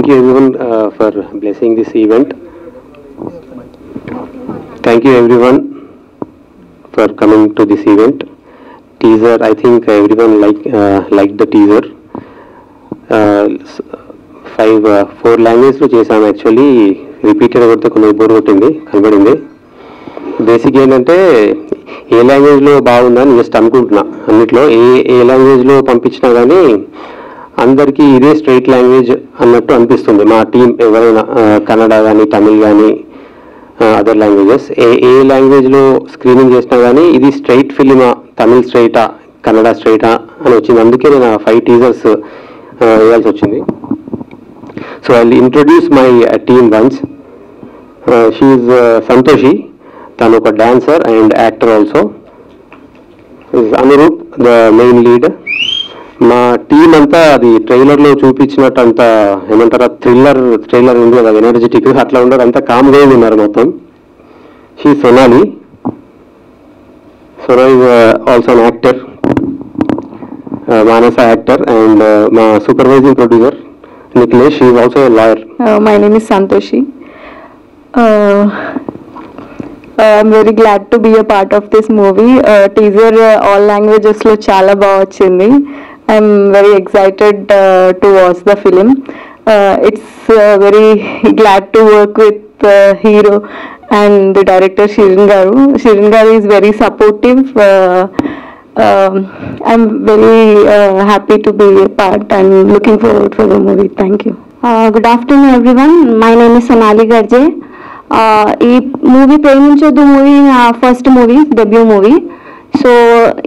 Thank you everyone for blessing this event. Thank you everyone for coming to this event. Teaser, I think everyone liked the teaser. Four languages lo chesam actually repeated avuthe konచెం bore కొట్టింది కనబడింది. Basic ఏంటంటే ఏ లాంగ్వేజ్లో బాగుందని just అనుకుంటున్నా. అన్నిట్లో ఏ లాంగ్వేజ్లో పంపించినా కానీ అందరికీ ఇదే స్ట్రైట్ లాంగ్వేజ్ అన్నట్టు అనిపిస్తుంది. మా టీం ఎవరైనా కన్నడ కానీ తమిళ్ కానీ అదర్ లాంగ్వేజెస్ ఏ లాంగ్వేజ్లో స్క్రీనింగ్ చేసినా కానీ ఇది స్ట్రైట్ ఫిలిమా, తమిళ్ స్ట్రైటా, కన్నడ స్ట్రైటా అని వచ్చింది. అందుకే నేను 5 టీజర్స్ వేయాల్సి వచ్చింది. So I will introduce my team once. She is Santoshi, తను ఒక dancer and actor also. Anuroop the main lead. మా టీం అంతా అది ట్రైలర్లో చూపించినట్టు అంత ఏమంటారా ట్రైలర్ ఉంది కదా, ఎనర్జెటిక్ అట్లా ఉండరు, అంతా కామ్గా ఉన్నారు మొత్తం. She Sonali. Sona is also an actor, Manasa actor, and మా supervising producer Nikhilesh, she is also a lawyer. My name is Santoshi. I'm very glad to be a part of this movie. Teaser all languages lo chala baga vachindi. I'm very excited to watch the film. It's very glad to work with hero and the director Shirin Garu. Shirin Garu is very supportive. I'm very happy to be a part and looking forward for the movie. Thank you. Good afternoon everyone. My name is Sonali Garje. ఈ movie ప్రేమించొద్దు movie నా first movie, debut movie. So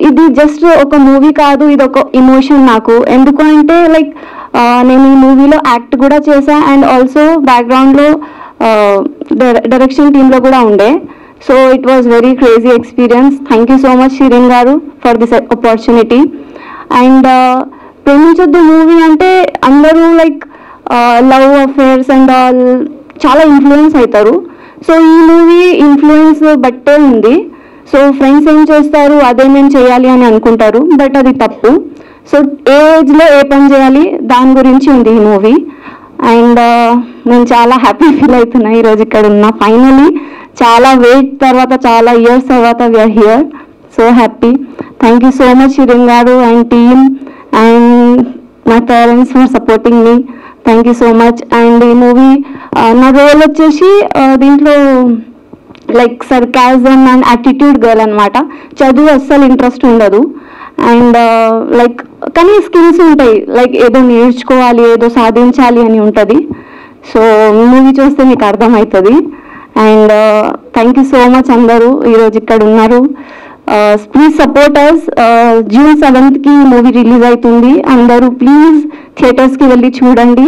ఇది just ఒక movie కాదు, ఇది ఒక emotion నాకు. ఎందుకు అంటే లైక్ నేను ఈ మూవీలో యాక్ట్ కూడా చేశా అండ్ ఆల్సో బ్యాక్గ్రౌండ్లో డైరెక్షన్ టీంలో కూడా ఉండే. So it was very crazy experience. Thank you so much Shirin garu for this opportunity. And Preminchoddu movie అంటే అందరూ like love affairs and all చాలా ఇన్ఫ్లుయెన్స్ అవుతారు. సో ఈ మూవీ ఇన్ఫ్లుయెన్స్ బట్టే ఉంది. సో ఫ్రెండ్స్ ఏం చేస్తారు అదే మేము చేయాలి అని అనుకుంటారు, బట్ అది తప్పు. సో ఏ ఏజ్లో ఏ పని చేయాలి దాని గురించి ఉంది ఈ మూవీ. అండ్ నేను చాలా హ్యాపీ ఫీల్ అవుతున్నా ఈరోజు ఇక్కడ ఉన్నా. ఫైనలీ చాలా వెయిట్ తర్వాత, చాలా ఇయర్స్ తర్వాత we're here. So happy. Thank you so much Shirin garu and team and my parents for supporting me. Thank you so much. And ఈ మూవీ నా రోల్ వచ్చేసి దీంట్లో like sarcasm and attitude girl అనమాట. చదువు అస్సలు ఇంట్రెస్ట్ ఉండదు అండ్ లైక్ కానీ skills ఉంటాయి, లైక్ ఏదో నేర్చుకోవాలి, ఏదో సాధించాలి అని ఉంటుంది. సో మూవీ చూస్తే మీకు అర్థమవుతుంది. And thank you so much అందరూ ఈరోజు ఇక్కడ ఉన్నారు. Please support us. June 7th movie release అవుతుంది. అందరూ ప్లీజ్ థియేటర్స్కి వెళ్ళి చూడండి.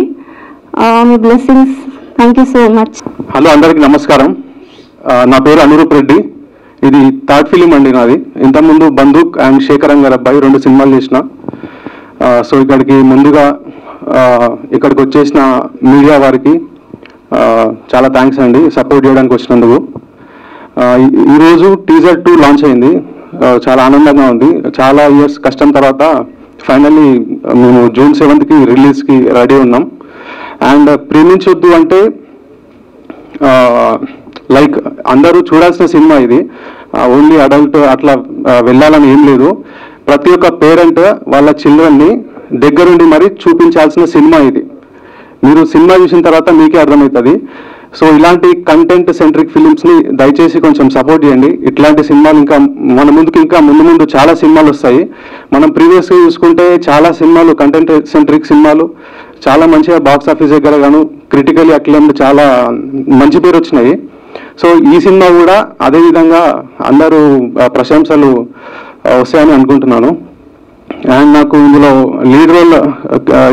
మీ blessings. Thank you so much. Hello అందరికీ నమస్కారం. నా పేరు అనురూప్ రెడ్డి. ఇది థర్డ్ ఫిలిం అండి నాది. ఇంతకుముందు బందూక్ అండ్ శేఖర్ గారి అబ్బాయి 2 సినిమాలు చేసిన. సో ఇక్కడికి ముందుగా ఇక్కడికి వచ్చేసిన మీడియా వారికి చాలా థ్యాంక్స్ అండి సపోర్ట్ చేయడానికి వచ్చినందుకు. ఈరోజు టీజర్ 2 లాంచ్ అయింది. చాలా ఆనందంగా ఉంది. చాలా ఇయర్స్ కష్టం తర్వాత ఫైనల్లీ మేము June 7th రిలీజ్కి రెడీ ఉన్నాం. అండ్ ప్రేమించొద్దు అంటే లైక్ అందరూ చూడాల్సిన సినిమా ఇది. ఓన్లీ అడల్ట్ అట్లా వెళ్ళాలని ఏం లేదు. ప్రతి ఒక్క పేరెంట్ వాళ్ళ చిల్డ్రన్ని దగ్గరుండి మరి చూపించాల్సిన సినిమా ఇది. మీరు సినిమా చూసిన తర్వాత మీకే అర్థమవుతుంది. సో ఇలాంటి కంటెంట్ సెంట్రిక్ ఫిలిమ్స్ని దయచేసి కొంచెం సపోర్ట్ చేయండి. ఇట్లాంటి సినిమాలు ఇంకా మన ముందుకు ఇంకా ముందు చాలా సినిమాలు వస్తాయి. మనం ప్రీవియస్గా చూసుకుంటే చాలా సినిమాలు కంటెంట్ సెంట్రిక్ సినిమాలు చాలా మంచిగా బాక్స్ ఆఫీస్ దగ్గర గాను క్రిటికలీ అక్లెయిమ్డ్ చాలా మంచి పేరు వచ్చినాయి. సో ఈ సినిమా కూడా అదేవిధంగా అందరూ ప్రశంసలు వస్తాయని అనుకుంటున్నాను. అండ్ నాకు ఇందులో లీడ్ రోల్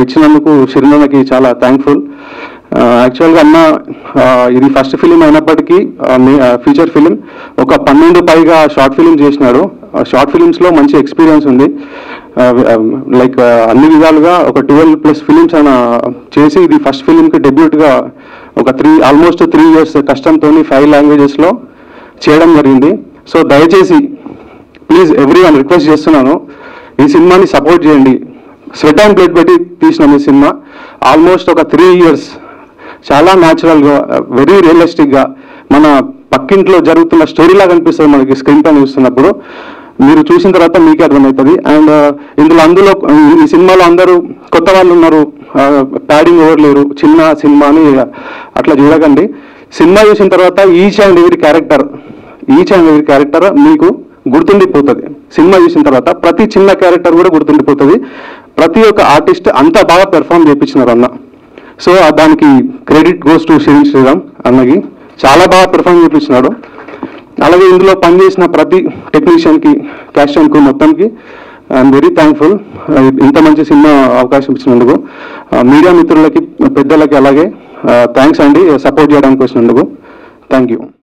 ఇచ్చినందుకు షిరినకి చాలా థ్యాంక్ఫుల్. యాక్చువల్గా అన్న ఇది ఫస్ట్ ఫిలిం అయినప్పటికీ ఫీచర్ ఫిలిం ఒక 12 పైగా షార్ట్ ఫిలిం చేసినాడు. షార్ట్ ఫిలిమ్స్లో మంచి ఎక్స్పీరియన్స్ ఉంది. లైక్ అన్ని విధాలుగా ఒక 12+ ఫిలిమ్స్ ఆయన చేసి ఇది ఫస్ట్ ఫిలింకి డెబ్యూట్గా ఒక ఆల్మోస్ట్ 3 years కష్టంతో 5 లాంగ్వేజెస్లో చేయడం జరిగింది. సో దయచేసి ప్లీజ్ ఎవ్రీవన్ రిక్వెస్ట్ చేస్తున్నాను, ఈ సినిమాని సపోర్ట్ చేయండి. స్వెట్ అండ్ బ్లడ్ పెట్టి తీసినాం ఈ సినిమా. ఆల్మోస్ట్ ఒక 3 years చాలా న్యాచురల్గా వెరీ రియలిస్టిక్గా మన పక్కింట్లో జరుగుతున్న స్టోరీలాగా అనిపిస్తుంది మనకి స్క్రీన్ పైన చూస్తున్నప్పుడు. మీరు చూసిన తర్వాత మీకే అర్థమవుతుంది. అండ్ అందులో ఈ సినిమాలో అందరూ కొత్త వాళ్ళు ఉన్నారు, ప్యాడింగ్ ఎవరు లేరు, చిన్న సినిమా అని అట్లా చూడకండి. సినిమా చూసిన తర్వాత ఈచ్ అండ్ ఎవరీ క్యారెక్టర్ మీకు గుర్తుండిపోతుంది. సినిమా చూసిన తర్వాత ప్రతి చిన్న క్యారెక్టర్ కూడా గుర్తుండిపోతుంది. ప్రతి ఒక్క ఆర్టిస్ట్ అంత బాగా పెర్ఫామ్ చేయించినారు అన్న. సో దానికి credit goes to Shirin Sriram అన్నకి. చాలా బాగా పెర్ఫామ్ చేయించినాడు. అలాగే ఇందులో పనిచేసిన ప్రతి టెక్నీషియన్కి, క్యాస్ట్ అండ్ క్రూ మొత్తంకి ఐఎమ్ వెరీ థ్యాంక్ఫుల్ ఇంత మంచి సినిమా అవకాశం ఇచ్చినందుకు. మీడియా మిత్రులకి, పెద్దలకి అలాగే థ్యాంక్స్ అండి సపోర్ట్ చేయడానికి వచ్చినందుకు. Thank you.